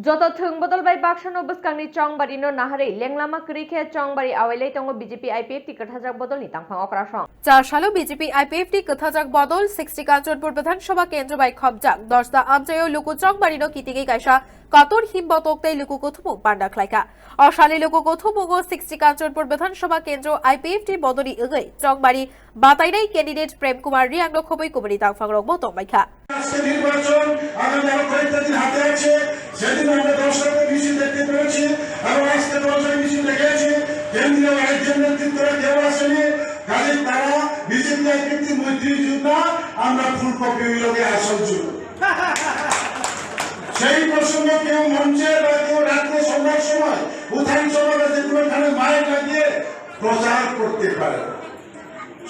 Jota thung bodol bai baksan obus kangni chongbari no nahare lenglama krikhe chongbari awelei tongo BJP IPF ti kathajak bodol ni tangphang okrasong 4 সালে BJP IPFT কথাজাক বদল 60 কাঞ্চনপুর বিধানসভা কেন্দ্র by খবজাক 10 দা আমজায়ো লুকু চংবারিনো কিতিগে কাইসা কাতর হিমবতকতেই লুকু কথুমুক পান্ডা খাইকা অশালি লুকু কথুমুগো 60 কাঞ্চনপুর বিধানসভা কেন্দ্র IPFT বদলি এগৈ চংবারি বাতাইনাই candidate প্রেম কুমার রিয়াংলো খবই কুমারি তাংফাং রগবো তমাইখা আজকে নির্বাচন আগামী আরো কয়েকটা দিন হাতে আছে সেদিন আমরা দর্শকের মিছিল দেখতে পেরেছি এবং আজকে দর্শকের মিছিল দেখেছি কেন্দ্রীয় রাজ্যের নেতৃত্বরা কেউ আসেনি কাজে তারা বিজেপি আইপিএফটি মৈত্রী যুদ্ধ আমরা ফুলকপি লোকে আসল যুদ্ধ সেই প্রসঙ্গ কেউ মঞ্চে বা কেউ রাত্রে সন্ধ্যার সময় উঠান চলাবে যে কোনোখানে মাইক লাগিয়ে প্রচার করতে পারে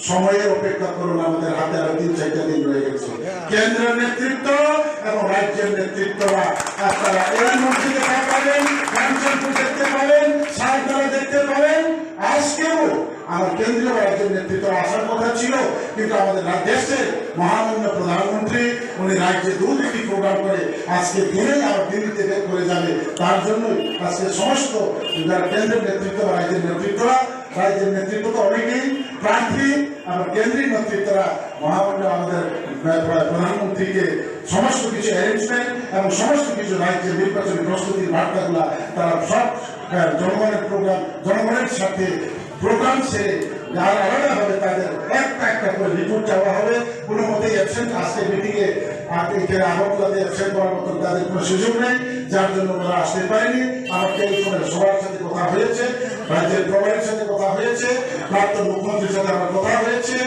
সময়ের অপেক্ষা করুন আমাদের হাতে আরো 3-4 দিন রয়ে গেছে কেন্দ্রের নেতৃত্ব এবং রাজ্যের নেতৃত্বরা আপনারা এই মঞ্চে দেখা পাবেন কাঞ্চনপুর দেখতে পাবেন সারদারা দেখতে পাবেন আজকেও আমার কেন্দ্রীয় রাজ্যের নেতৃত্ব আসার কথা ছিল কিন্তু আমাদের দেশের মহামান্য প্রধানমন্ত্রী উনি রাজ্যে 2-3টি প্রোগ্রাম করে আজকে দিনেই আবার দিল্লিতে বের করে যাবে তার জন্যই আজকে সমস্ত যারা কেন্দ্রের নেতৃত্ব বা রাজ্যের নেতৃত্বরা রাজ্যের নেতৃত্ব তো অনেকেই প্রার্থী আমার কেন্দ্রীয় নেতৃত্বরা মহামান্য আমাদের প্রধানমন্ত্রীকে সমস্ত কিছু অ্যারেঞ্জমেন্ট এবং সমস্ত কিছু রাজ্যের নির্বাচনী প্রস্তুতির বার্তাগুলা তারা সব জনগণের প্রোগ্রাম জনগণের সাথে প্রোগ্রাম ছেড়ে যারা আলাদাভাবে তাদের একটা করে রিপোর্ট চাওয়া হবে কোনো মতেই অ্যাবসেন্ট আজকে মিটিংয়ে আগরতলাতে অ্যাবসেন্ট করার মতো তাদের কোনো সুযোগ নেই যার জন্য ওরা আসতে পারেনি আমার টেলিফোনে সবার সাথে কথা হয়েছে রাজ্যের প্রভারের সাথে কথা হয়েছে প্রাক্তন মুখ্যমন্ত্রীর সাথে আমার কথা হয়েছে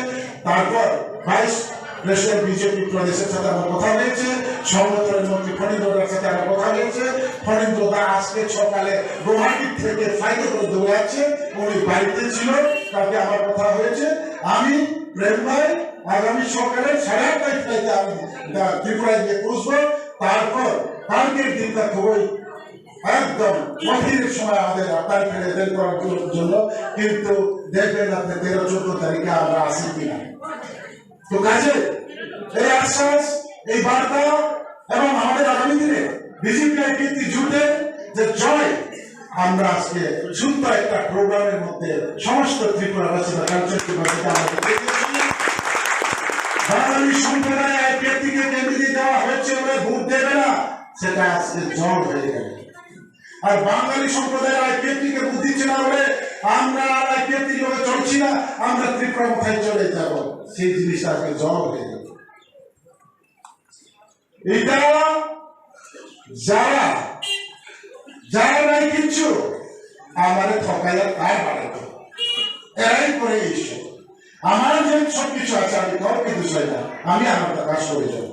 তারপর ভাইস প্রেসিডেন্ট বিজেপি প্রদেশের সাথে আমার কথা হয়েছে সংগঠনের মন্ত্রী ফণীন্দ্রদার সাথে আমার কথা হয়েছে ফণীন্দ্রদা আজকে সকালে গুয়াহাটি থেকে ফ্লাইটে করে দৌড়ে আছে উনি বাড়িতে ছিল কালকে আমার কথা হয়েছে আমি প্রেম ভাই আগামী সকালে 8:30টায় ফ্লাইটে আমি ত্রিপুরায় গিয়ে পৌঁছবো তারপর কালকের দিনটা খুবই একদম কঠিন সময় আমাদের তারিখে বের করার জন্য কিন্তু দেখবেন আপনি 13-14 তারিখে আমরা আসি কিনা তো কাজে এই আশ্বাস এই বার্তা এবং আমাদের আগামী দিনে বিজেপি আইপিএফটি জুটে যে জয় আমরা আজকে সুন্দর একটা প্রোগ্রামের মধ্যে সমস্ত ত্রিপুরাবাসী বা কাঞ্চনপুরবাসীকে আমাদের বাঙালি সম্প্রদায় আইপিএফটিকে কেন্দ্রে দেওয়া হচ্ছে বলে ভোট দেবে না সেটা আজকে জয় হয়ে গেল আর বাঙালি সম্প্রদায়ের আইপিএফটিকে ভোট দিচ্ছে না বলে আমরা আইপিএফটি লোকে চলছি না আমরা ত্রিপুরা কোথায় চলে যাব সেই জিনিসটা আজকে জল হয়ে গেল এটা যারা যারা নাই কিচ্ছু আমারে ঠকাইয়া তাই বাড়াইতো এরাই করে এসে আমার যে সবকিছু আছে আমি কাউকে দোষাই না আমি আমার কাজ করে যাব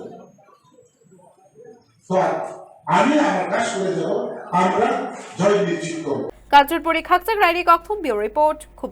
তো আমি আমার কাজ করে যাব আমরা জয় নিশ্চিত করব কাঞ্চনপুরে খাকচাক রাইনি কক্থম বিউরো রিপোর্ট খুব